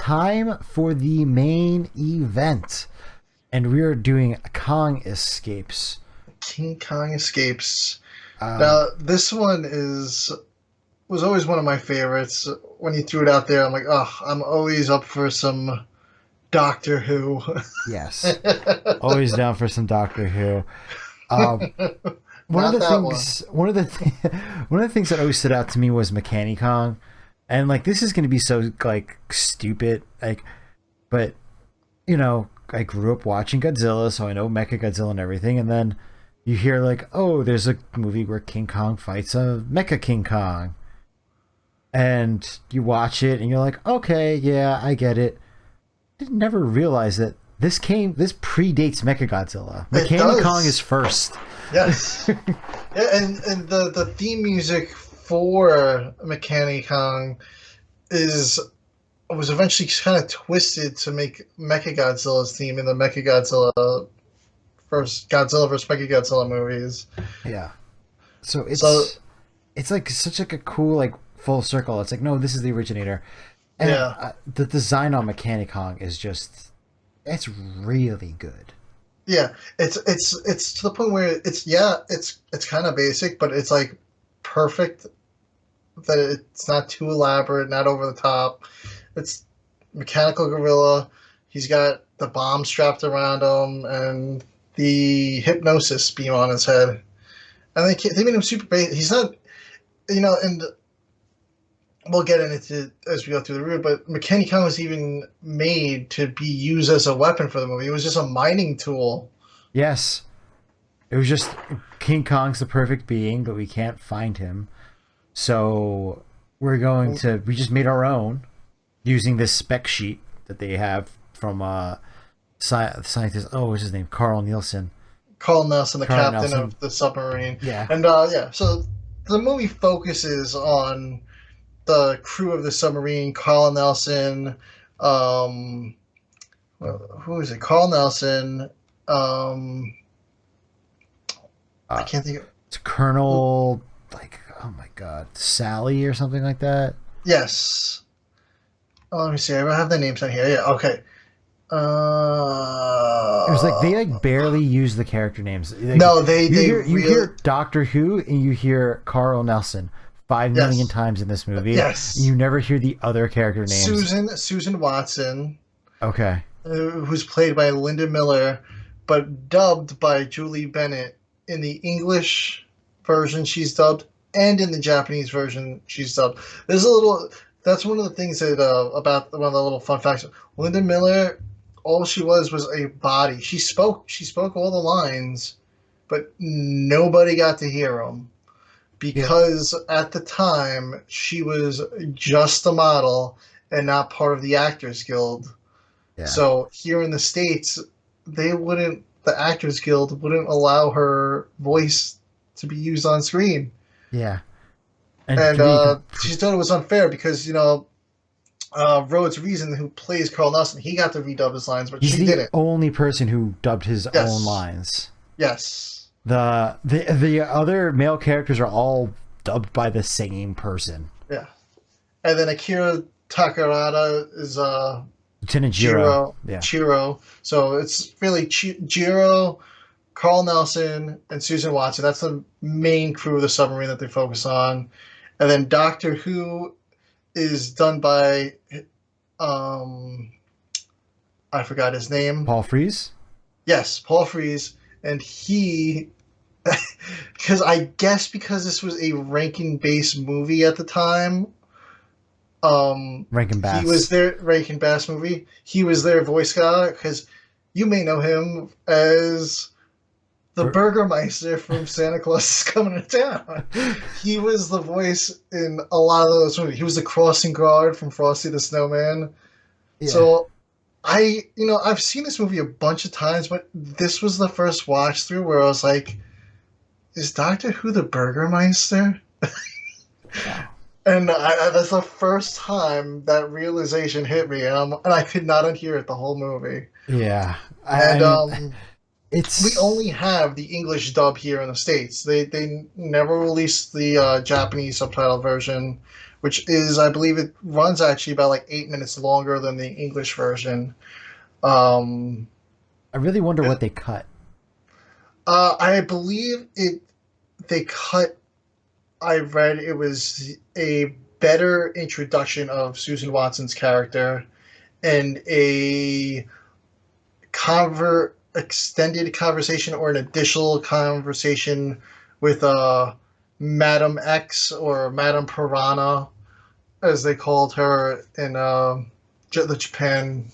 time for the main event. And we are doing Kong Escapes. King Kong Escapes. Now, this one was always one of my favorites. When you threw it out there, I'm like, oh, I'm always up for some Doctor Who. Yes. Always down for some Doctor Who. One of the things that always stood out to me was Mechani-Kong. And like, this is going to be so like stupid, like, but you know, I grew up watching Godzilla, so I know Mechagodzilla and everything. And then you hear like, oh, there's a movie where King Kong fights a Mecha King Kong, and you watch it and you're like, okay, yeah, I get it. Didn't never realize that this predates Mechagodzilla. Mechani-Kong is first. Yes. Yeah, and the theme music for Mechani-Kong was eventually kind of twisted to make Mechagodzilla's theme in the Godzilla vs. Mechagodzilla movies. Yeah. So it's like such like a cool like full circle. It's like, no, this is the originator. And the design on Mechani-Kong is just, it's really good. Yeah, it's to the point where it's kind of basic, but it's like perfect. That it's not too elaborate, not over the top. It's mechanical gorilla. He's got the bomb strapped around him and the hypnosis beam on his head. And they made him super basic. He's not, and we'll get into it as we go through the route, but Mechani-Kong was even made to be used as a weapon for the movie. It was just a mining tool. Yes. It was just, King Kong's the perfect being, but we can't find him. So we just made our own using this spec sheet that they have from scientist. Oh, what's his name? Carl Nielsen. Carl Nelson, the captain of the submarine. Yeah. And so the movie focuses on the crew of the submarine, Carl Nelson, who is it? Carl Nelson, I can't think of... It's Colonel, like, oh my god, Sally or something like that? Yes. Oh, let me see, I have the names on here. Yeah, okay. It was like, they like barely use the character names. Like, no, you hear Doctor Who and you hear Carl Nelson 5 million times in this movie. Yes. You never hear the other character names. Susan Watson. Okay. Who's played by Linda Miller, but dubbed by Julie Bennett. In the English version, she's dubbed, and in the Japanese version, she's dubbed. That's one of the things that about one of the little fun facts. Linda Miller, all she was a body. She spoke all the lines, but nobody got to hear them. Because at the time, she was just a model and not part of the Actors Guild. Yeah. So here in the States, the Actors Guild wouldn't allow her voice to be used on screen. Yeah. And she thought it was unfair because, Rhodes Reason, who plays Carl Nelson, he got to redub his lines, but she didn't. He's the only person who dubbed his own lines. Yes. The other male characters are all dubbed by the same person. Yeah. And then Akira Takarada is Lieutenant Jiro. Chiro. So it's really Jiro, Carl Nelson, and Susan Watson. That's the main crew of the submarine that they focus on. And then Doctor Who is done by I forgot his name. Paul Frees? Yes, Paul Frees. And he, because this was a Rankin-Bass movie at the time. Rankin-Bass. He was their Rankin-Bass movie. He was their voice guy because you may know him as the Burgermeister from Santa Claus is Coming to Town. He was the voice in a lot of those movies. He was the crossing guard from Frosty the Snowman. Yeah. So I've seen this movie a bunch of times, but this was the first watch through where I was like, is Doctor Who the Burgermeister? Yeah. And that's the first time that realization hit me, and I could not unhear it the whole movie. Yeah. We only have the English dub here in the States. They never released the Japanese subtitle version, which is, I believe, it runs actually about like 8 minutes longer than the English version. Um, I really wonder what they cut. I believe it. They cut. I read it was a better introduction of Susan Watson's character and a extended conversation or an additional conversation with Madam X or Madam Piranha, as they called her in the Japan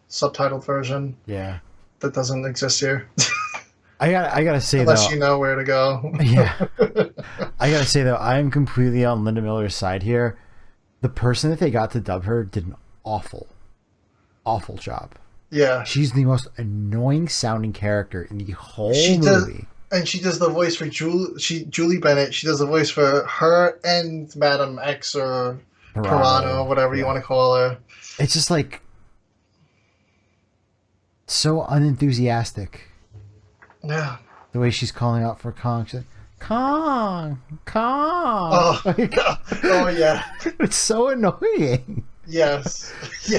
subtitled version. Yeah, that doesn't exist here. I gotta say Unless though, you know where to go. Yeah, I gotta say though, I am completely on Linda Miller's side here. The person that they got to dub her did an awful job. Yeah, she's the most annoying sounding character in the whole movie. And she does the voice for Julie Bennett. She does the voice for her and Madam X or Piranha, whatever you want to call her. It's just like so unenthusiastic. Yeah. The way she's calling out for Kong. She's like, Kong. Oh, oh yeah. It's so annoying. Yes. Yeah.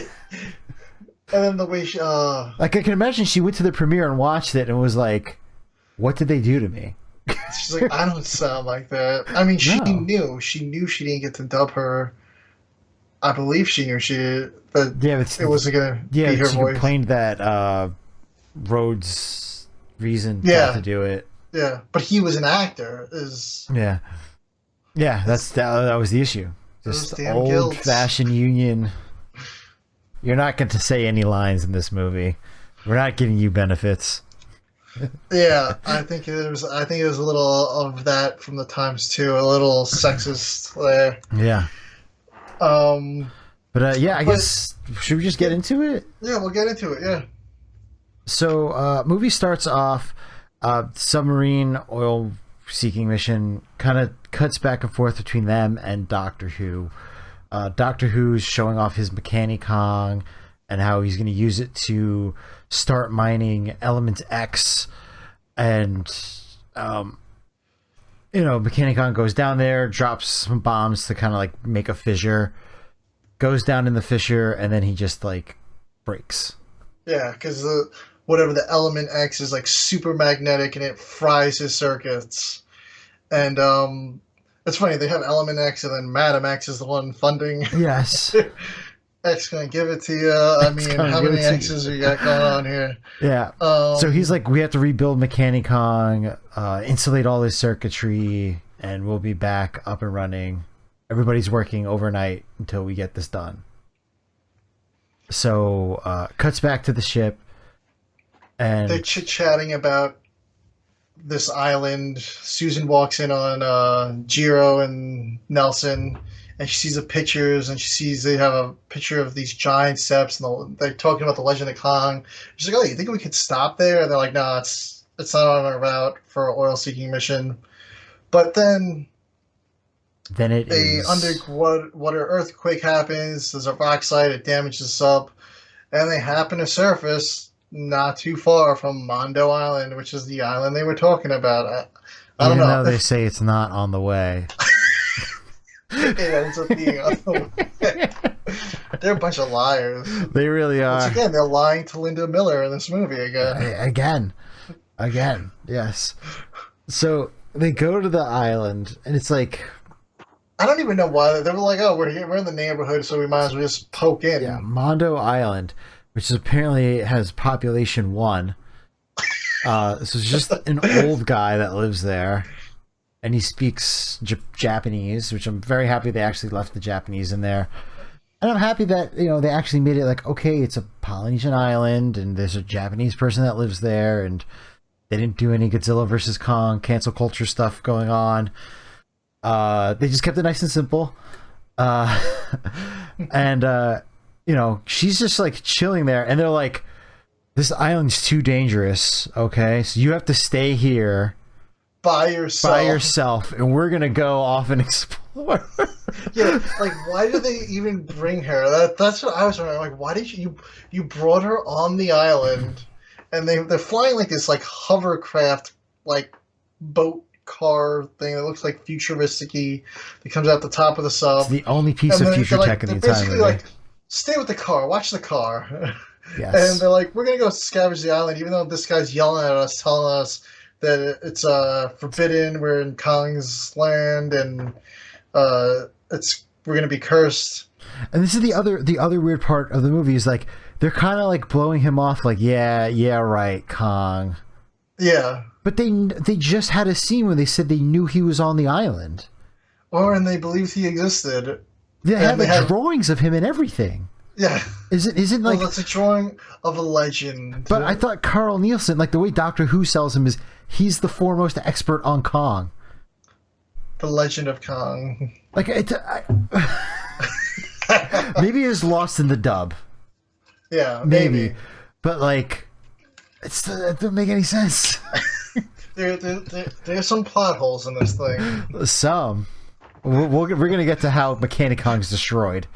And then the way she... Like, I can imagine she went to the premiere and watched it and was like, what did they do to me? She's like, I don't sound like that. I mean, she knew. She knew she didn't get to dub her. I believe she knew she did. But it wasn't going to be her she voice. complained that Rhodes' reason not to do it. Yeah, but he was an actor. Yeah, that was the issue. Just old-fashioned union. You're not going to say any lines in this movie. We're not giving you benefits. Yeah, I think it was a little of that from the times too. A little sexist there. Yeah. But I guess should we just get into it? Yeah, we'll get into it. Yeah. So, movie starts off, submarine oil seeking mission kind of cuts back and forth between them and Doctor Who. Doctor Who's showing off his Mechani-Kong and how he's going to use it to start mining Element X. And, Mechani-Kong goes down there, drops some bombs to kind of like make a fissure, goes down in the fissure, and then he just like breaks. Yeah, because whatever the Element X is like super magnetic and it fries his circuits. And it's funny, they have Element X and then Madam X is the one funding. Yes. X gonna give it to you. I mean, how many X's we got going on here? Yeah. So he's like, we have to rebuild Mechani-Kong, insulate all his circuitry, and we'll be back up and running. Everybody's working overnight until we get this done. So cuts back to the ship. And they're chit-chatting about this island. Susan walks in on Jiro and Nelson, and she sees the pictures, and she sees they have a picture of these giant steps, and they're talking about the Legend of Kong. She's like, "Oh, you think we could stop there?" And they're like, "No, it's not on our route for an oil-seeking mission." But then underwater earthquake happens. There's a rock slide. It damages the sub, and they happen to surface not too far from Mondo Island, which is the island they were talking about. I don't know. Even though they say it's not on the way. It ends up being on the way. They're a bunch of liars. They really are. Once again, they're lying to Linda Miller in this movie again. Again, yes. So they go to the island, and it's like... I don't even know why. They were like, oh, we're in the neighborhood, so we might as well just poke in. Yeah, Mondo Island, which apparently has population 1. So it's just an old guy that lives there, and he speaks Japanese, which I'm very happy they actually left the Japanese in there. And I'm happy that, they actually made it like, okay, it's a Polynesian island, and there's a Japanese person that lives there, and they didn't do any Godzilla versus Kong cancel culture stuff going on. They just kept it nice and simple. And, she's just like chilling there, and they're like, this island's too dangerous, okay? So you have to stay here by yourself, and we're gonna go off and explore. Yeah, like, why did they even bring her? That's what I was wondering. Like, why did you brought her on the island, and they're flying like this like hovercraft like boat car thing that looks like futuristic-y that comes out the top of the sub. It's the only piece of future tech in the entire movie. Like, stay with the car, watch the car. Yes. And they're like, we're going to go scavenge the island, even though this guy's yelling at us, telling us that it's forbidden, we're in Kong's land, and we're going to be cursed. And this is the other weird part of the movie is like they're kind of like blowing him off like yeah right, Kong. Yeah. But they just had a scene where they said they knew he was on the island. And they believed he existed. They had drawings of him and everything. Yeah. Isn't like it's a drawing of a legend. But I thought Carl Nielsen, like the way Doctor Who sells him, is he's the foremost expert on Kong. The Legend of Kong. Like maybe it's lost in the dub. Yeah, maybe. But like, it doesn't make any sense. There's some plot holes in this thing. Some. We're gonna get to how Mechani-Kong's destroyed.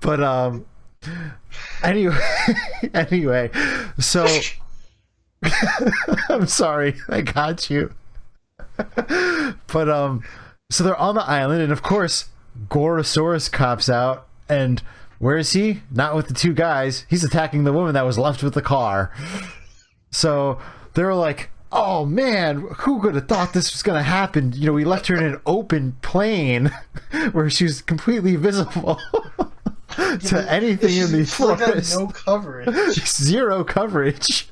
But anyway, so I'm sorry, I got you. But so they're on the island, and of course Gorosaurus cops out, and where is he? Not with the two guys. He's attacking the woman that was left with the car. So they're like, oh man, who could have thought this was gonna happen? You know, we left her in an open plane where she was completely visible to anything in the forest. No coverage. Zero coverage.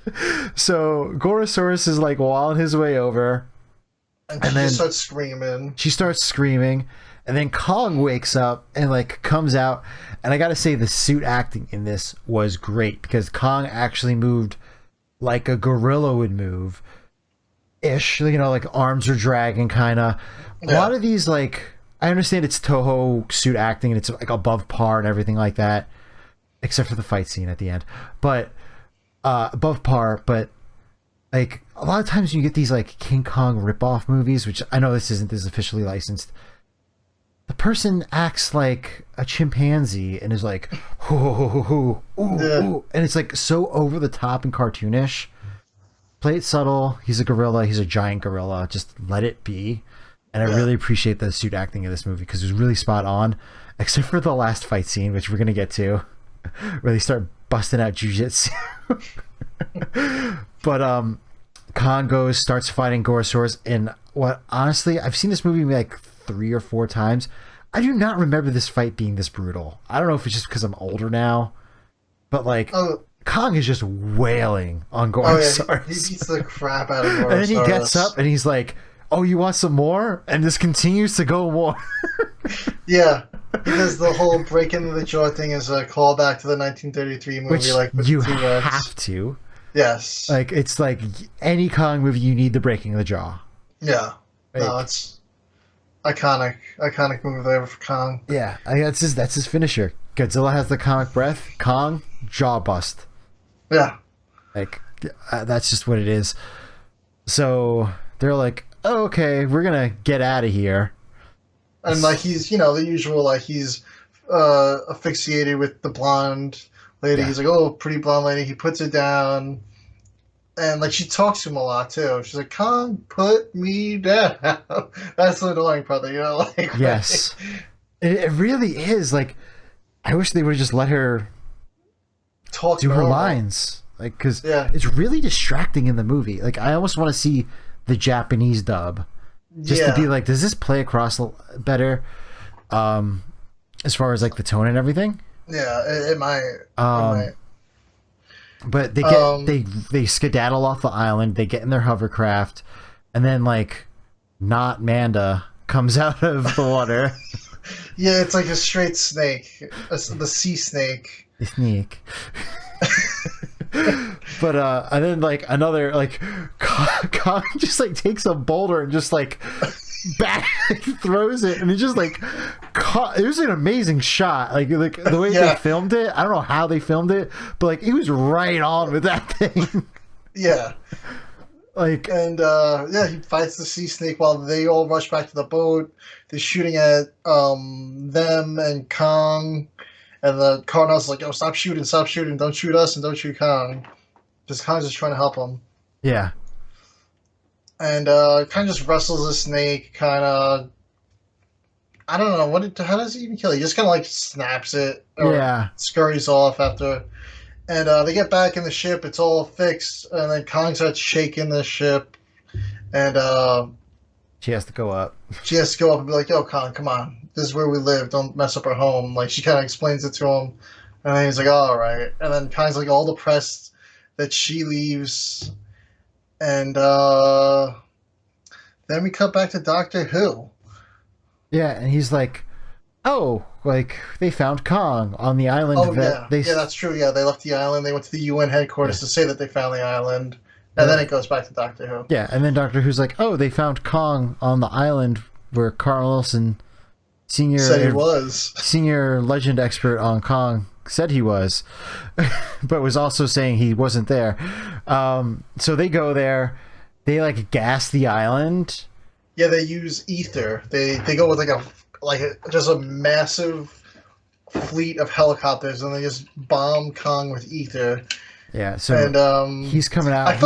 So Gorosaurus is like wilding his way over. And then starts screaming. She starts screaming. And then Kong wakes up and like comes out. And I gotta say the suit acting in this was great because Kong actually moved like a gorilla would move. Ish, you know, like arms are dragging kind of. A lot of these, like, I understand it's Toho suit acting and it's like above par and everything like that, except for the fight scene at the end. But above par, but like a lot of times you get these like King Kong ripoff movies, which I know this is officially licensed. The person acts like a chimpanzee and is like, ooh, and it's like so over the top and cartoonish. Play it subtle. He's a gorilla. He's a giant gorilla. Just let it be. And I really appreciate the suit acting of this movie because it was really spot on, except for the last fight scene, which we're going to get to, where they start busting out jujitsu. But Kong starts fighting Gorosaurus. And what, honestly, I've seen this movie like 3 or 4 times. I do not remember this fight being this brutal. I don't know if it's just because I'm older now, but like... Kong is just wailing on Gorosaurus. Oh, yeah. He beats the crap out of Gorosaurus. And then he gets up and he's like, oh, you want some more? And this continues to go more. Yeah, because the whole break into the jaw thing is a callback to the 1933 movie. Which like with you the T-Rex. Have to. Yes. Like, it's like any Kong movie, you need the breaking of the jaw. Yeah. Like, no, it's iconic move there for Kong. Yeah, that's his finisher. Godzilla has the comic breath. Kong, jaw bust. Yeah. Like, that's just what it is. So they're like, oh, okay, we're going to get out of here. And, like, he's, you know, the usual, like, he's asphyxiated with the blonde lady. Yeah. He's like, oh, pretty blonde lady. He puts it down. And, like, she talks to him a lot, too. She's like, Kong, put me down. That's the annoying part, you know? Like, yes. Right? It really is. Like, I wish they would have just let her... do her lines, like, because it's really distracting in the movie. Like, I almost want to see the Japanese dub just to be like, does this play across better as far as like the tone and everything? Yeah, it might. But they get they skedaddle off the island. They get in their hovercraft, and then like not Manda comes out of the water. Yeah, it's like a straight snake, the sea snake. The snake. But and then like another like Kong just like takes a boulder and just like back throws it, and it just like it was an amazing shot. Like the way they filmed it, I don't know how they filmed it, but like he was right on with that thing. Yeah. Like, and he fights the sea snake while they all rush back to the boat. They're shooting at them and Kong, And the Cardinal's like, "Yo, stop shooting, don't shoot us, and don't shoot Kong." Because Kong's just trying to help him. Yeah. And kind of just wrestles the snake, kind of. I don't know how does he even kill it? He just kind of like snaps it or scurries off after. And they get back in the ship. It's all fixed, and then Kong starts shaking the ship, and she has to go up. She has to go up and be like, "Yo, Kong, come on, this is where we live. Don't mess up our home." Like she kind of explains it to him, and then he's like, "All right." And then Kong's like all depressed that she leaves, and then we cut back to Doctor Who. Yeah, and he's like, "Oh, like they found Kong on the island." Oh yeah, that's true. Yeah, they left the island. They went to the UN headquarters to say that they found the island, and then it goes back to Doctor Who. Yeah, and then Doctor Who's like, "Oh, they found Kong on the island where Carl Wilson, said he was senior legend expert on Kong, said he was, but was also saying he wasn't there." So they go there. They like gas the island. Yeah, they use ether. They go with just a massive fleet of helicopters, and they just bomb Kong with ether. Yeah, so and he's coming out. I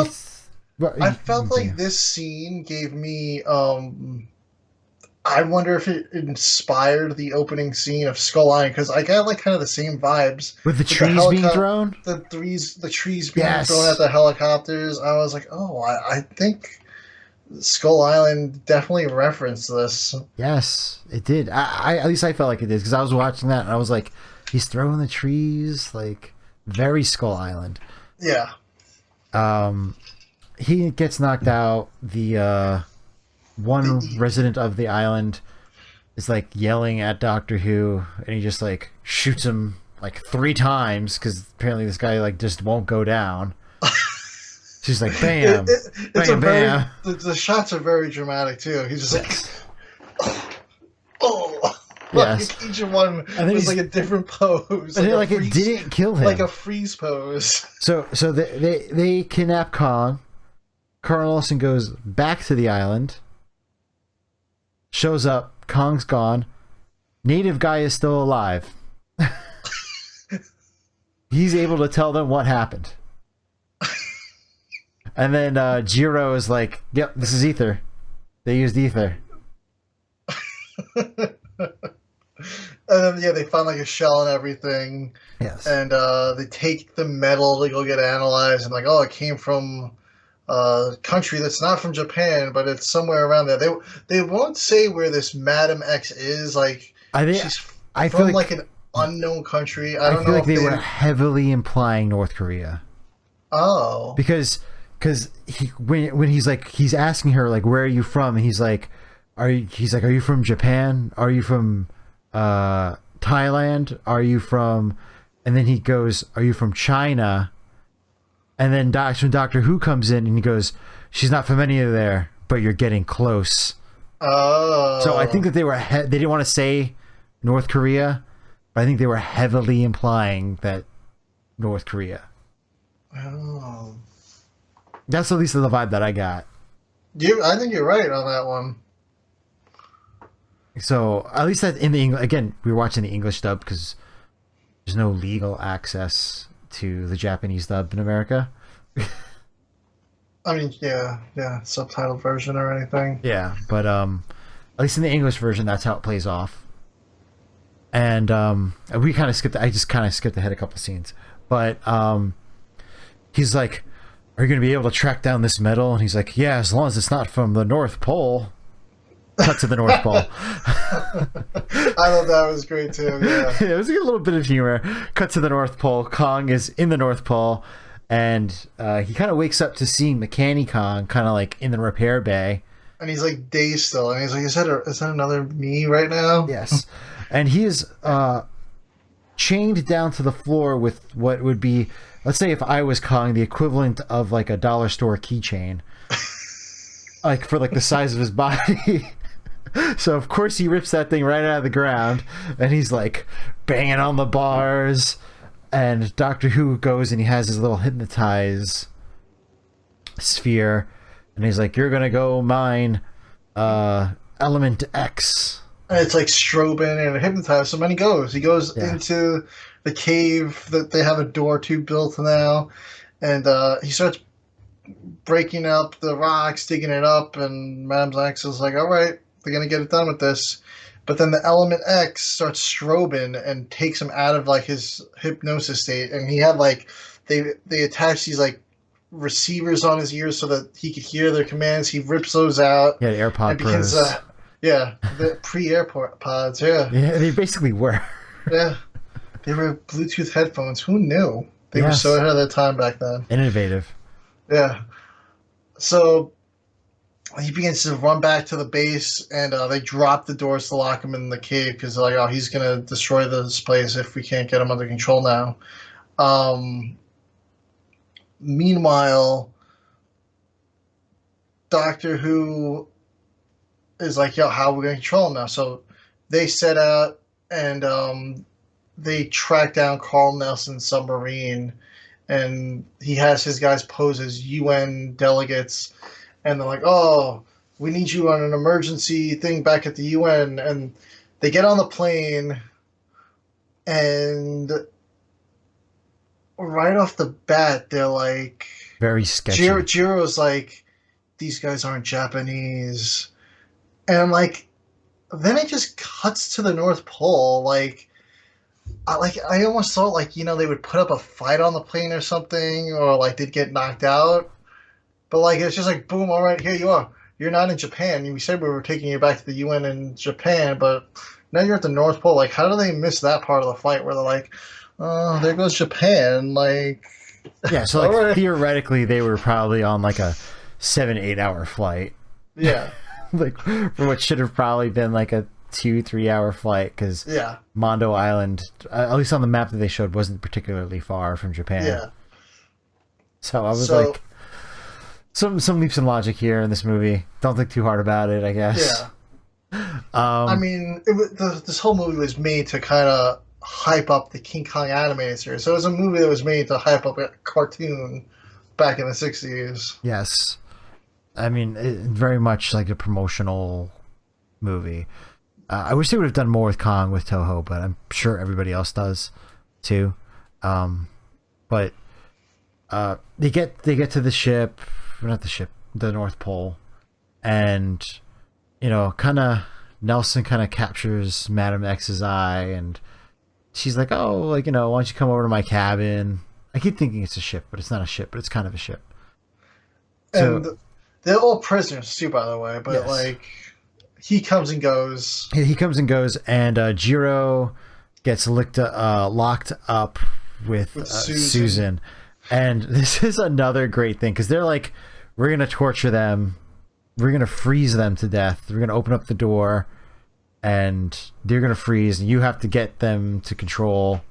felt like this scene gave me. I wonder if it inspired the opening scene of Skull Island, because I got like kind of the same vibes with the trees being thrown. The trees being thrown at the helicopters. I was like, oh, I think Skull Island definitely referenced this. Yes, it did. I at least I felt like it did, because I was watching that and I was like, he's throwing the trees, like very Skull Island. Yeah. He gets knocked out. The one resident of the island is like yelling at Doctor Who, and he just like shoots him like 3 times because apparently this guy like just won't go down. She's like, bam, bam. The shots are very dramatic too. He's just like, oh. Yes. Like each one was like a different pose. Like it didn't kill him. Like a freeze pose. So they kidnap Kong. Carl Olsen goes back to the island. Shows up. Kong's gone. Native guy is still alive. He's able to tell them what happened. And then Jiro is like, "Yep, this is ether. They used ether." And then they find like a shell and everything. Yes. And they take the metal to go get analyzed, and like, oh, it came from a country that's not from Japan, but it's somewhere around there. They won't say where this Madam X is. Like, she's from like an unknown country. I don't know. I feel like they were heavily implying North Korea. Oh. Because when he's asking her like, where are you from, and he's like, are you from Japan? Are you from Thailand? Are you from, and then he goes, are you from China? And then Doctor Who comes in and he goes, she's not from any of there, but you're getting close. Oh. So I think that they didn't want to say North Korea, but I think they were heavily implying that North Korea. Oh. That's at least the vibe that I got. I think you're right on that one. So at least that in the again, we were watching the English dub because there's no legal access to the Japanese dub in America. I mean, yeah, subtitled version or anything. Yeah, but at least in the English version, that's how it plays off. And we kind of skipped. I just kind of skipped ahead a couple scenes, but he's like, "Are you going to be able to track down this metal?" And he's like, "Yeah, as long as it's not from the North Pole." Cut to the North Pole. I thought that was great too. Yeah, it was a little bit of humor. Cut to the North Pole. Kong is in the North Pole, and he kind of wakes up to seeing Mechani-Kong kind of like in the repair bay. And he's like dazed still, and he's like, "Is that another me right now?" Yes, and he is chained down to the floor with what would be, let's say, if I was Kong, the equivalent of like a dollar store keychain, like for like the size of his body. So of course he rips that thing right out of the ground, and he's like banging on the bars, and Doctor Who goes and he has his little hypnotize sphere, and he's like, "You're gonna go mine element X." and it's like strobing and hypnotized. So when he goes Yeah. into the cave that they have a door to built now, and he starts breaking up the rocks, digging it up, and Madame X is like, all right, they're going to get it done with this. But then the Element X starts strobing and takes him out of like his hypnosis state, and he had like they attach these like receivers on his ears so that he could hear their commands. He rips those out. Yeah, the AirPod and begins, Pros. Yeah, the pre-AirPods. Yeah, Yeah, they basically were. yeah, they were Bluetooth headphones. Who knew? They were so ahead of their time back then. Innovative. Yeah. So he begins to run back to the base, and they drop the doors to lock him in the cave because they're like, oh, he's going to destroy this place if we can't get him under control now. Meanwhile, Doctor Who is like, yo, how are we going to control him now? So they set out, and they track down Carl Nelson's submarine, and he has his guys pose as UN delegates, and they're like, oh, we need you on an emergency thing back at the UN. And they get on the plane, and right off the bat, they're like... Very sketchy. Jiro's like, these guys aren't Japanese. And, like, then it just cuts to the North Pole. Like, I almost thought, like, you know, they would put up a fight on the plane or something, or, like, they'd get knocked out. But, like, it's just like, boom, all right, here you are. You're not in Japan. We said we were taking you back to the UN in Japan, but now you're at the North Pole. Like, how do they miss that part of the flight where they're like, oh, there goes Japan? Like... Yeah, so, like, right. Theoretically, they were probably on, like, a 7-8 hour flight. Yeah. Like, for what should have probably been, like, a 2-3 hour flight, because Mondo Island, at least on the map that they showed, wasn't particularly far from Japan. Yeah. So I was like, some leaps in logic here in this movie. Don't think too hard about it, I guess. Yeah. I mean, this whole movie was made to kind of hype up the King Kong animated series. So it was a movie that was made to hype up a cartoon back in the 60s. Yes. I mean, very much like a promotional movie. I wish they would have done more with Kong with Toho, but I'm sure everybody else does too. But they get to the ship, not the ship, the North Pole, and you know, Nelson kind of captures Madam X's eye, and she's like, "Oh, like, you know, why don't you come over to my cabin?" I keep thinking it's a ship, but it's not a ship, but it's kind of a ship. And they're all prisoners too, by the way. But like, he comes and goes. He comes and goes, and Jiro gets locked up with Susan. And this is another great thing, because they're like, we're going to torture them. We're going to freeze them to death. We're going to open up the door, and they're going to freeze, and you have to get them to control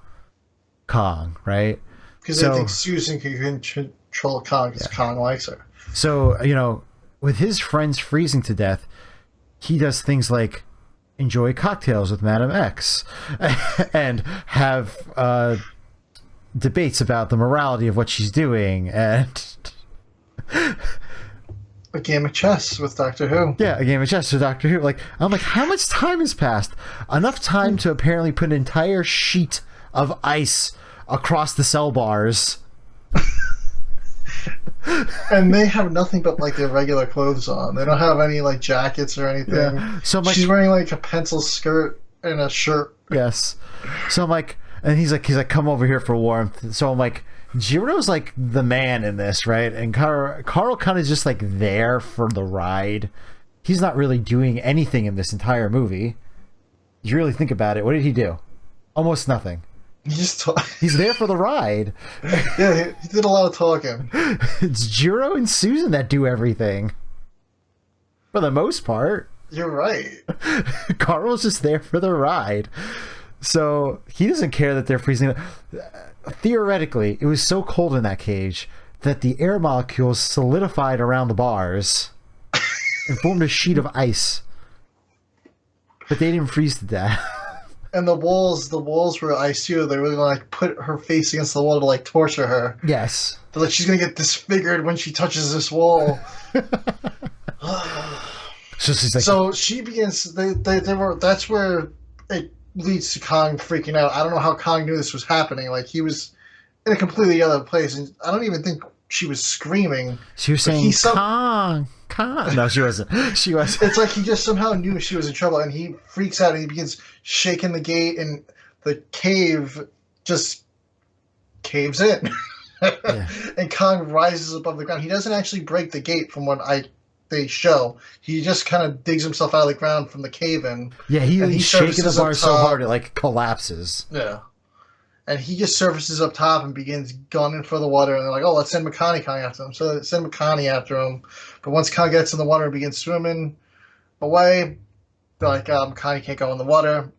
Kong, right? Because they think Susan can control Kong, because Kong likes her. So, you know, with his friends freezing to death, he does things like enjoy cocktails with Madam X and have debates about the morality of what she's doing, and a game of chess with Doctor Who. Yeah, a game of chess with Doctor Who. Like, I'm like, how much time has passed? Enough time to apparently put an entire sheet of ice across the cell bars. And they have nothing but like their regular clothes on. They don't have any like jackets or anything. Yeah. So she's wearing like a pencil skirt and a shirt. Yes. So I'm like, and he's like, come over here for warmth. So I'm like, Jiro's like the man in this, right? And Carl kind of just like there for the ride. He's not really doing anything in this entire movie. You really think about it, what did he do? Almost nothing. He's there for the ride. Yeah, he did a lot of talking. It's Jiro and Susan that do everything. For the most part. You're right. Carl's just there for the ride. So he doesn't care that they're freezing. Theoretically, it was so cold in that cage that the air molecules solidified around the bars and formed a sheet of ice. But they didn't freeze to death. And the walls were ice too. They were gonna like put her face against the wall to like torture her. Yes. Like she's gonna get disfigured when she touches this wall. So she's like, So she begins. They were. That's where it leads to Kong freaking out. I don't know how Kong knew this was happening. Like he was in a completely other place, and I don't even think she was screaming. she was saying, Kong, Kong. No, she wasn't. She was. It's like he just somehow knew she was in trouble, and he freaks out and he begins shaking the gate, and the cave just caves in. Yeah. And Kong rises above the ground. He doesn't actually break the gate from what they show. He just kind of digs himself out of the ground from the cave in. Yeah, he's shaking the bar so hard it like collapses. Yeah. And he just surfaces up top and begins gunning for the water. And they're like, oh, let's send Mechani-Kong after him. So they send Mechani after him. But once Kong gets in the water and begins swimming away, they're like, Mechani can't go in the water.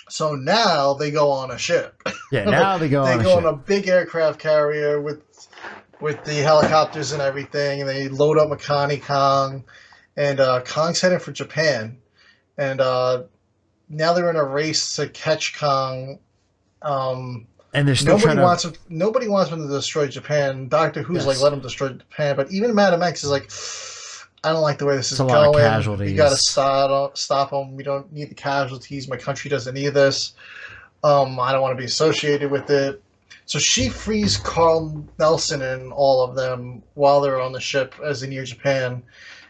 So now they go on a ship. Yeah, now they go on a ship. They go on a big aircraft carrier with the helicopters and everything. And they load up Mechani-Kong. And Kong's heading for Japan. And now they're in a race to catch Kong. And they're still nobody wants him to destroy Japan. Doctor Who's like, let him destroy Japan. But even Madam X is like, I don't like the way this is going. A lot of casualties. You got to stop them. We don't need the casualties. My country doesn't need this. I don't want to be associated with it. So she frees Carl Nelson and all of them while they're on the ship as they near Japan.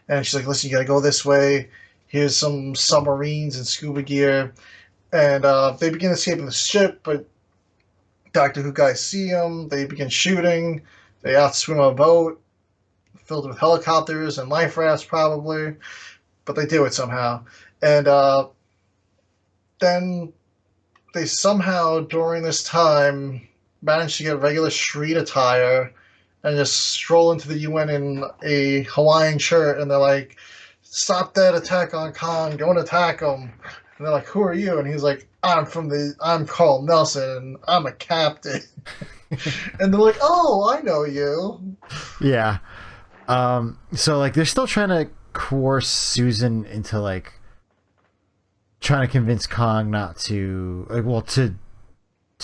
And she's like, listen, you got to go this way. Here's some submarines and scuba gear. And they begin escaping the ship, but Doctor Who guys see them. They begin shooting. They outswim a boat filled with helicopters and life rafts, probably. But they do it somehow. And then they somehow, during this time, manage to get regular street attire and just stroll into the UN in a Hawaiian shirt. And they're like, stop that attack on Kong. Don't attack him. And they're like, who are you? And he's like, I'm Carl Nelson, and I'm a captain. And they're like, oh, I know you. Yeah. So, like, they're still trying to coerce Susan into, like, trying to convince Kong not to, like, well, to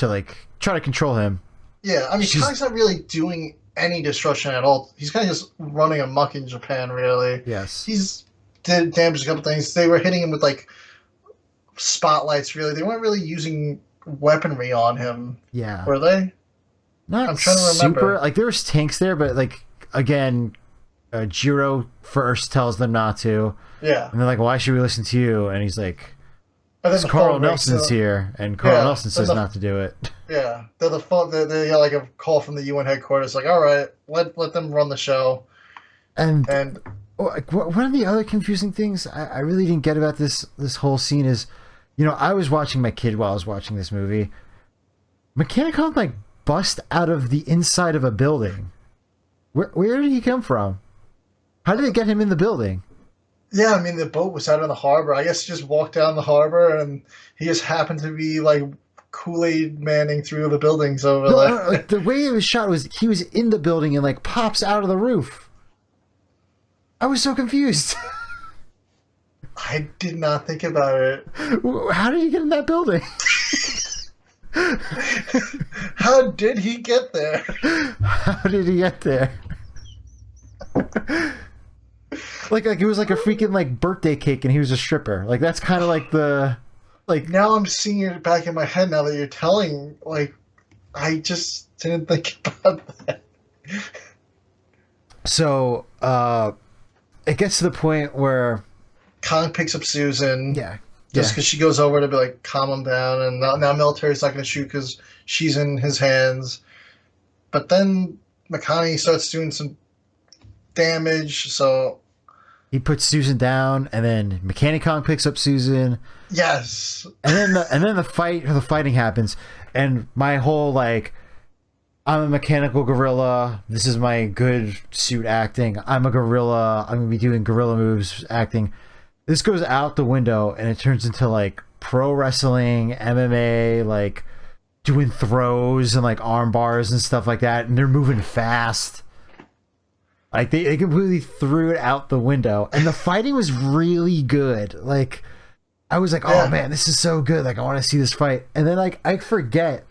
like, try to control him. Yeah, I mean, Kong's not really doing any destruction at all. He's kind of just running amok in Japan, really. Yes. He's did damage a couple things. They were hitting him with, like, spotlights, really. They weren't really using weaponry on him. Yeah. Were they? Not I'm trying to remember. Super, like, there was tanks there, but, like, again, Jiro first tells them not to. Yeah. And they're like, why should we listen to you? And he's like, Carl Nelson's here, and Carl Nelson says not to do it. Yeah. They get, like, a call from the UN headquarters, like, all right, let them run the show. And one of the other confusing things I really didn't get about this whole scene is, you know, I was watching my kid while I was watching this movie. Mechani-Kong, like, bust out of the inside of a building. Where did he come from? How did they get him in the building? Yeah, I mean, the boat was out in the harbor. I guess he just walked down the harbor, and he just happened to be, like, Kool-Aid manning through the buildings over there. No, like, the way it was shot was he was in the building and, like, pops out of the roof. I was so confused. I did not think about it. How did he get in that building? How did he get there? How did he get there? Like it was like a freaking, like, birthday cake and he was a stripper. Like, that's kind of like the, like... Now I'm seeing it back in my head now that you're telling, like, I just didn't think about that. So, it gets to the point where Kong picks up Susan. Yeah. Just because she goes over to be like, calm him down. And now military's not going to shoot because she's in his hands. But then Mechani starts doing some damage. So he puts Susan down, and then Mechani-Kong picks up Susan. Yes. And then the fighting happens. And my whole, like, I'm a mechanical gorilla. This is my good suit acting. I'm a gorilla. I'm going to be doing gorilla moves acting. This goes out the window, and it turns into, like, pro wrestling, MMA, like, doing throws and, like, arm bars and stuff like that. And they're moving fast. Like, they completely threw it out the window. And the fighting was really good. Like, I was like, oh, man, this is so good. Like, I want to see this fight. And then, like, I forget.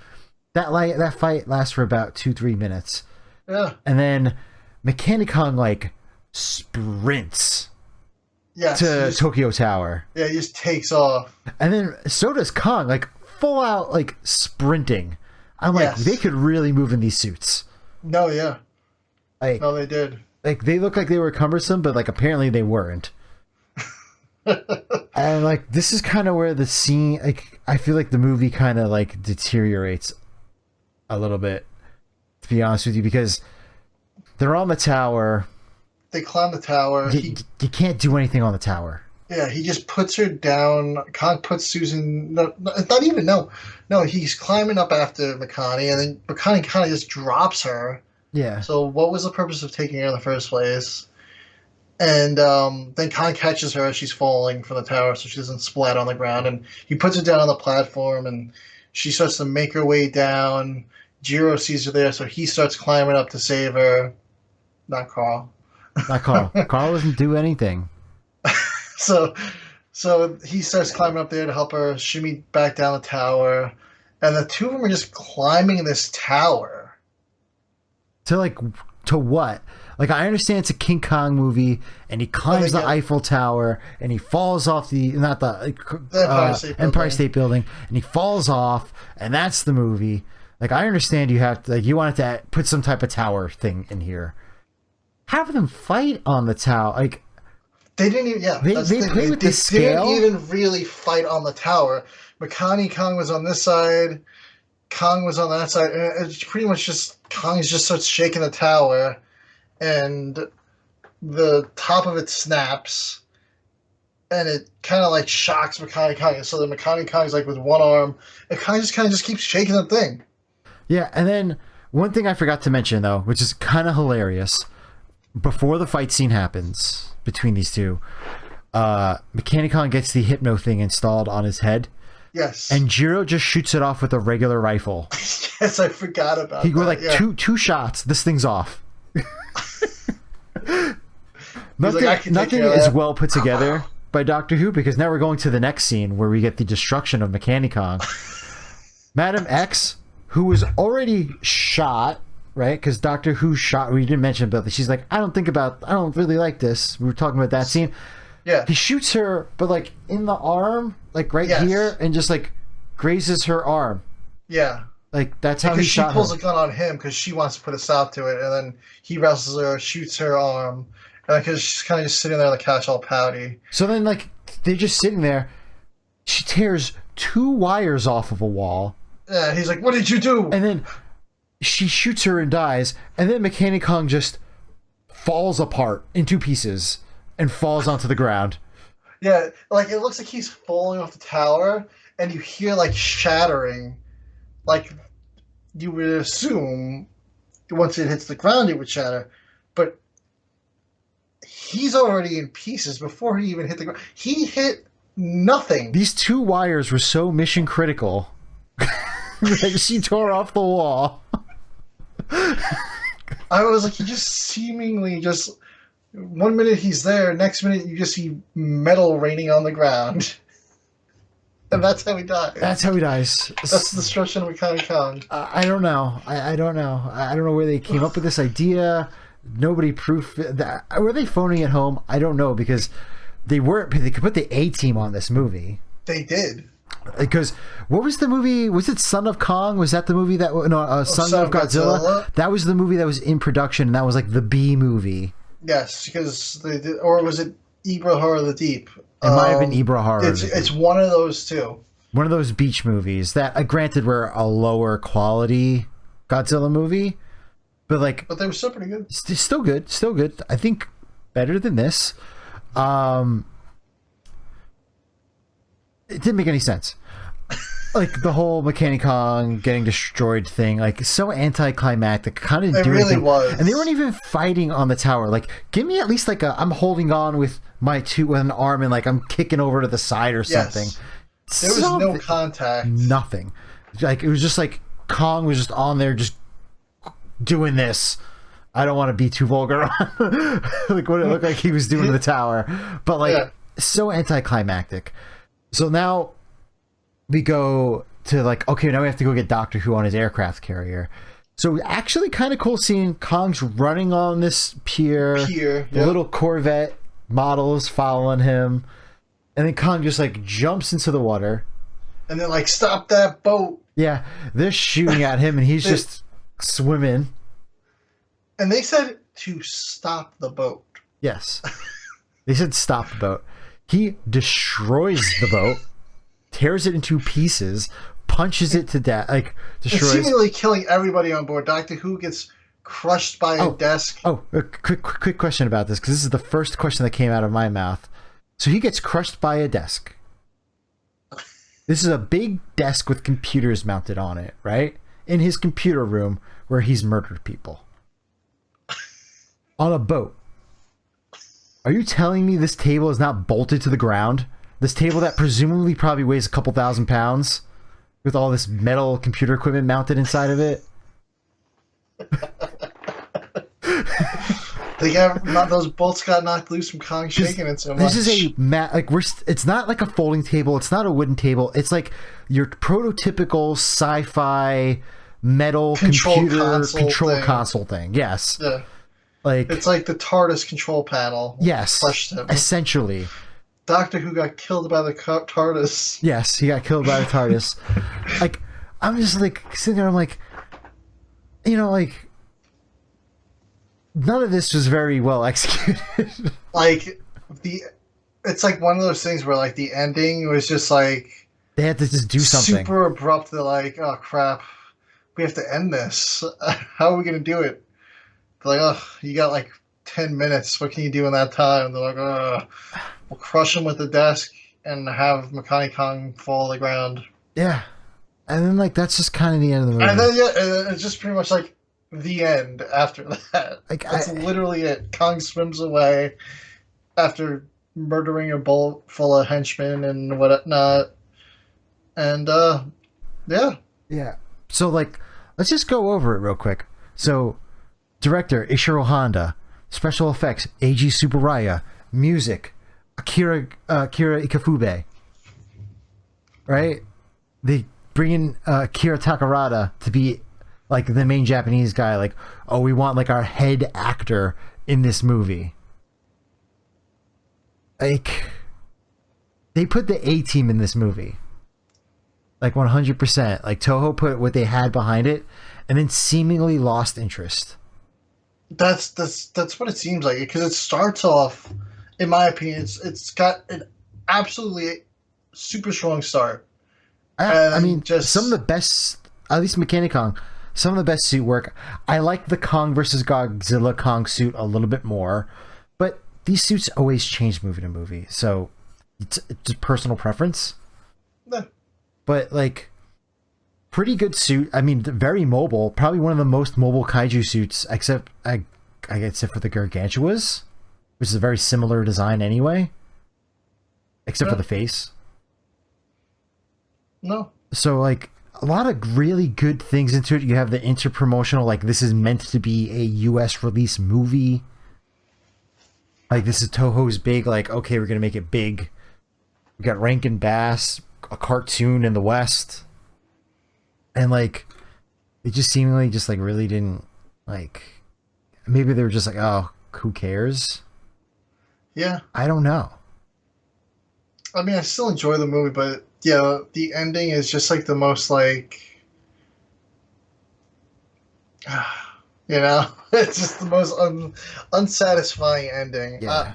That fight lasts for about 2-3 minutes. Yeah. And then Mechani-Kong, like, sprints to Tokyo Tower. Yeah, he just takes off. And then so does Kong, like full out like sprinting. I'm like, they could really move in these suits. No, yeah. Like, no, they did. Like, they look like they were cumbersome, but like apparently they weren't. And like, this is kind of where the scene, like, I feel like the movie kind of like deteriorates a little bit, to be honest with you, because they're on the tower. They climb the tower. You can't do anything on the tower. Yeah, he just puts her down. Kong puts Susan. No, he's climbing up after Mechani, and then Mechani kind of just drops her. Yeah. So what was the purpose of taking her in the first place? And then Kong catches her as she's falling from the tower, so she doesn't splat on the ground. And he puts her down on the platform, and she starts to make her way down. Jiro sees her there, so he starts climbing up to save her. Not Carl. Not Carl. Carl doesn't do anything. So he starts climbing up there to help her shimmy back down the tower, and the two of them are just climbing this tower. To what? Like, I understand it's a King Kong movie, and he climbs the Eiffel Tower, and he falls off the Empire State Building, and he falls off, and that's the movie. Like, I understand you have to, like, you wanted to put some type of tower thing in here. Have them fight on the tower, like. They didn't even. Yeah, they play with the scale. They didn't even really fight on the tower. Mechani-Kong was on this side. Kong was on that side. And it's pretty much just Kong just starts shaking the tower, and the top of it snaps, and it kind of like shocks Mechani-Kong. So the Mechani-Kong is like with one arm, and Kong just kind of keeps shaking the thing. Yeah, and then one thing I forgot to mention though, which is kind of hilarious, before the fight scene happens between these two, Mechani-Kong gets the hypno thing installed on his head. Yes. And Jiro just shoots it off with a regular rifle. Yes, I forgot about that. He goes like two shots. This thing's off. Nothing is well put together by Doctor Who, because now we're going to the next scene where we get the destruction of Mechani-Kong. Madam X, who was already shot, right? Because Doctor Who shot. We didn't mention, but she's like, I don't really like this. We were talking about that scene. Yeah. He shoots her, but like in the arm, like right here, and just like grazes her arm. Yeah. Like that's how he shot her. She pulls a gun on him because she wants to put a stop to it, and then he wrestles her, shoots her arm, and because she's kind of just sitting there on the couch all pouty. So then, like, they're just sitting there. She tears 2 wires off of a wall. Yeah. He's like, "What did you do?" And then she shoots her and dies, and then Mechani-Kong just falls apart in 2 pieces and falls onto the ground. Yeah, like it looks like he's falling off the tower, and you hear like shattering, like you would assume once it hits the ground it would shatter, but he's already in pieces before he even hit the ground. He hit nothing. These 2 wires were so mission critical that she tore off the wall. I was like, he just seemingly just. One minute he's there, next minute you just see metal raining on the ground. And that's how he dies. That's how he dies. That's the destruction of Mechani-Kong. I don't know. I don't know. I don't know where they came up with this idea. Nobody proved that. Were they phoning it home? I don't know, because they weren't. They could put the A-Team on this movie. They did. Because what was the movie? Was it Son of Kong? Was that the movie that Son of Godzilla? That was the movie that was in production, and that was like the B movie. Yes, because they did, or was it Ibra Horror of the Deep? It might have been Ibra Horror. It's one of those two. One of those beach movies that, granted, were a lower quality Godzilla movie, but they were still pretty good. Still good. I think better than this. It didn't make any sense. Like the whole Mechani-Kong getting destroyed thing, like so anticlimactic. Kind of. It really was, and they weren't even fighting on the tower. Like, give me at least like I'm holding on with with an arm and like I'm kicking over to the side or something. Yes. There was no contact. Nothing. Like it was just like Kong was just on there, just doing this. I don't want to be too vulgar on like what it looked like he was doing to the tower, but like so anticlimactic. So now we go to like, okay, now we have to go get Doctor Who on his aircraft carrier. So actually kind of cool scene. Kong's running on this pier. The little Corvette models following him, and then Kong just like jumps into the water. And they're like, stop that boat. Yeah, they're shooting at him, and he's just swimming. And they said to stop the boat. Yes. They said stop the boat. He destroys the boat, tears it into pieces, punches it to death, like destroys. And seemingly killing everybody on board. Doctor Who gets crushed by a desk. Oh, a quick question about this, because this is the first question that came out of my mouth. So he gets crushed by a desk. This is a big desk with computers mounted on it, right? In his computer room where he's murdered people. On a boat. Are you telling me this table is not bolted to the ground? This table that presumably probably weighs a couple thousand pounds with all this metal computer equipment mounted inside of it? Those bolts got knocked loose from Kong shaking it so much. This is it's not like a folding table. It's not a wooden table. It's like your prototypical sci-fi metal computer control console thing. Yes. Yeah. Like it's like the TARDIS control panel. Yes. Essentially. Doctor Who got killed by the TARDIS. Yes, he got killed by the TARDIS. Like, I'm just like sitting there. I'm like, like. None of this was very well executed. It's like one of those things where like the ending was just like they had to just do something super abrupt. They're like, oh crap, we have to end this. How are we gonna do it? They're like, oh, you got like 10 minutes. What can you do in that time? They're like, oh, we'll crush him with the desk and have Mechani-Kong fall to the ground. Yeah, and then like that's just kind of the end of the movie. And then it's just pretty much like the end after that. That's literally it. Kong swims away after murdering a boat full of henchmen and whatnot. And yeah. So like, let's just go over it real quick. So, director Ishiro Honda, special effects Eiji Tsuburaya, music Akira Ikefube. Right? They bring in Akira Takarada to be like the main Japanese guy, like, oh, we want like our head actor in this movie. Like, they put the A team in this movie. Like 100%. Like Toho put what they had behind it and then seemingly lost interest. That's what it seems like, because it starts off, in my opinion, it's got an absolutely super strong start. I mean, just some of the best, at least Mechani-Kong, some of the best suit work. I like the Kong versus Godzilla Kong suit a little bit more, but these suits always change movie to movie, so it's just personal preference. Yeah. But like, pretty good suit. I mean, very mobile. Probably one of the most mobile kaiju suits, except for the Gargantuas, which is a very similar design anyway, except for the face. No. So like, a lot of really good things into it. You have the inter-promotional, like this is meant to be a US release movie. Like this is Toho's big, like, okay, we're going to make it big. We got Rankin-Bass, a cartoon in the West. And like, it just seemingly just like really didn't, like, maybe they were just like, oh, who cares? Yeah. I don't know. I mean, I still enjoy the movie, but yeah, the ending is just like the most like, it's just the most unsatisfying ending. Yeah.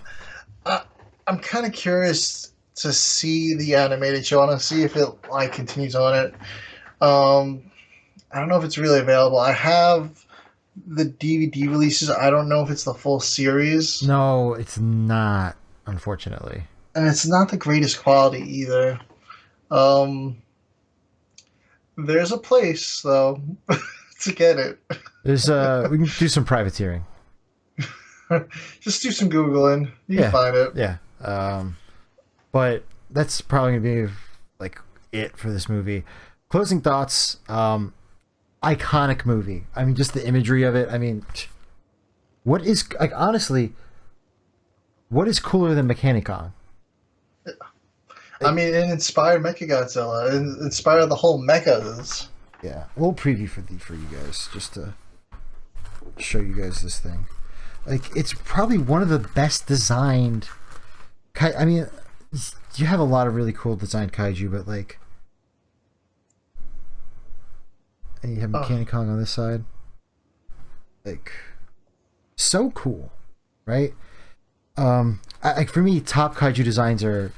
I'm kind of curious to see the animated show. I want to see if it like continues on it. I don't know if it's really available. I have the DVD releases. I don't know if it's the full series. No, it's not, unfortunately. And it's not the greatest quality either. There's a place though to get it. There's we can do some privateering. Just do some Googling. You can find it. Yeah. But that's probably gonna be like it for this movie. Closing thoughts. Iconic movie. I mean, just the imagery of it. I mean, what is, like, honestly, what is cooler than Mechani-Kong? I mean, it inspired Mechagodzilla. It inspired the whole mechas. Yeah, a little preview for you guys, just to show you guys this thing. Like, it's probably one of the best designed I mean, you have a lot of really cool designed kaiju, but like, and you have Mechani-Kong on this side. Like, so cool, right? For me, top kaiju designs are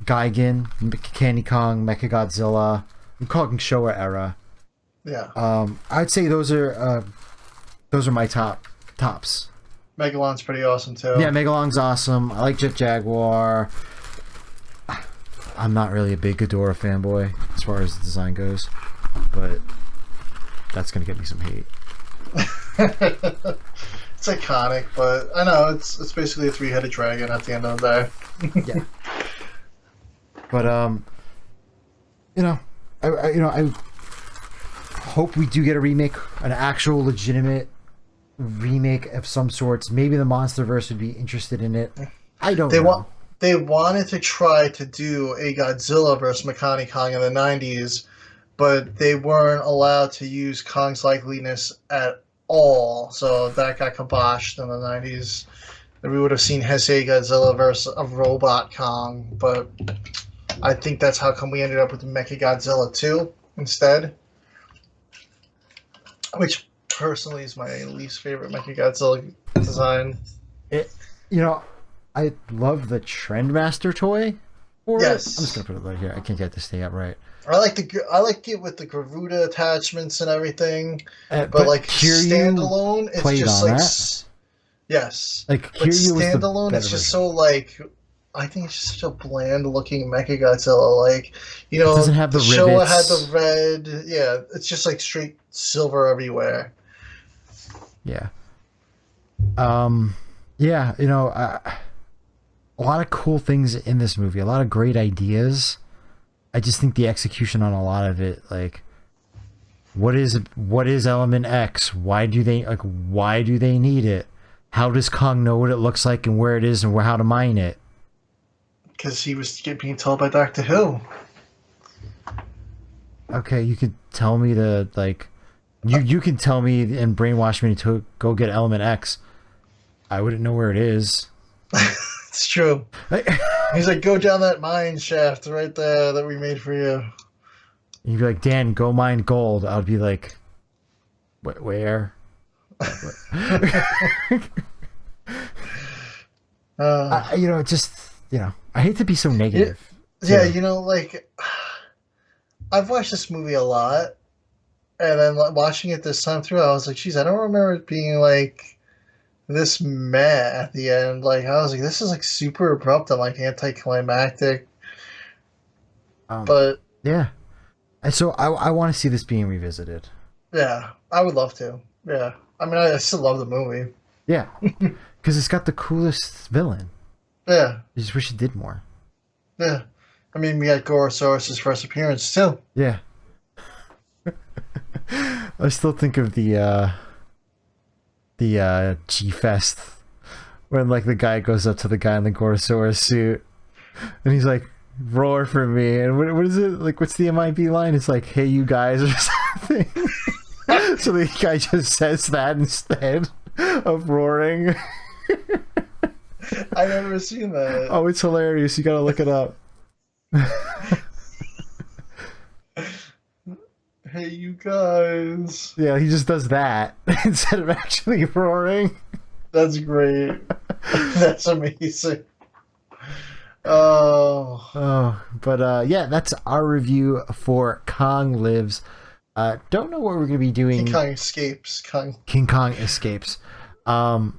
Gigan, Mechani-Kong, Mechagodzilla. I'm calling Showa era. Yeah. I'd say those are my tops. Megalon's pretty awesome too. Yeah, Megalon's awesome. I like Jet Jaguar. I'm not really a big Ghidorah fanboy as far as the design goes, but that's gonna get me some hate. It's iconic, but I know it's basically a three-headed dragon at the end of the day. Yeah. But I hope we do get a remake, an actual legitimate remake of some sorts. Maybe the MonsterVerse would be interested in it. I don't know. They wanted to try to do a Godzilla versus Mechani-Kong in the 90s, but they weren't allowed to use Kong's likeliness at all, so that got kiboshed in the 90s. And we would have seen Heisei Godzilla versus a robot Kong, but I think that's how come we ended up with the Mechagodzilla 2 instead, which personally is my least favorite Mechagodzilla design. I love the Trendmaster toy for Yes. it. I'm just gonna put it right here. I can't get this to stay up right. I like it with the Garuda attachments and everything, but like Kiryu standalone, it's just like yes, like but standalone, it's just so like I think it's just such a bland looking Mechagodzilla. Like it doesn't have the Showa rivets. had the red, yeah, it's just like straight silver everywhere. Yeah. Yeah, a lot of cool things in this movie, a lot of great ideas. I just think the execution on a lot of it, like, what is element X? Why do they need it? How does Kong know what it looks like and where it is and how to mine it? Because he was being told by Doctor Who. Okay, you could tell me to like, you can tell me and brainwash me to go get element X. I wouldn't know where it is. It's true. He's like, go down that mine shaft right there that we made for you. You'd be like, Dan, go mine gold. I'd be like, where? I hate to be so negative. Yeah, I've watched this movie a lot, and then watching it this time through, I was like, geez, I don't remember it being like this meh at the end. Like, I was like, this is like super abrupt and like anticlimactic. But yeah, and so I want to see this being revisited. Yeah, I would love to. Yeah, I mean, I still love the movie. Yeah, because it's got the coolest villain. Yeah, I just wish it did more. Yeah, I mean, we had Gorosaurus' first appearance too. Yeah. I still think of the G-Fest when like the guy goes up to the guy in the Gorosaurus suit and he's like, roar for me, and what is it like, what's the MIB line? It's like, hey you guys, or something. So the guy just says that instead of roaring. I've never seen that. Oh, it's hilarious, you gotta look it up. Hey you guys. Yeah, he just does that instead of actually roaring. That's great. That's amazing. But yeah, that's our review for Kong Lives. Don't know what we're gonna be doing. King Kong Escapes. King Kong Escapes. Now,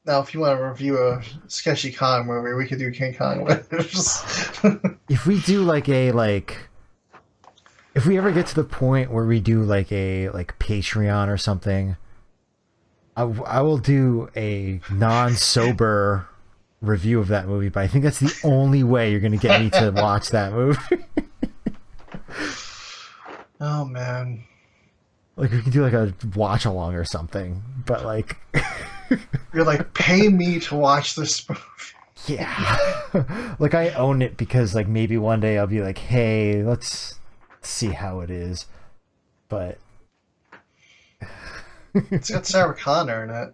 if you want to review a sketchy Kong movie, we could do King Kong Lives. If we do if we ever get to the point where we do like a Patreon or something, I will do a non-sober review of that movie, but I think that's the only way you're gonna get me to watch that movie. Oh man, like we can do like a watch along or something, but like you're like, pay me to watch this movie. Yeah. Like I own it because like maybe one day I'll be like, hey, let's see how it is, but it's got Sarah Connor in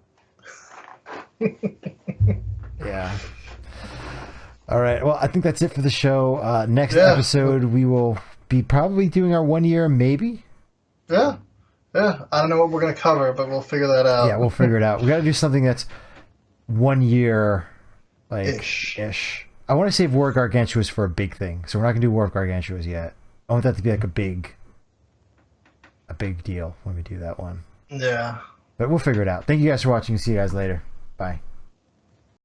it. Yeah. All right. Well, I think that's it for the show. Next episode, we will be probably doing our 1 year, maybe. Yeah. Yeah. I don't know what we're going to cover, but we'll figure that out. Yeah, we'll figure it out. We got to do something that's 1 year, like, ish. I want to save War Gargantuous for a big thing. So we're not going to do War Gargantuous yet. I want that to be like a big deal when we do that one. Yeah. But we'll figure it out. Thank you guys for watching. See you guys later. Bye.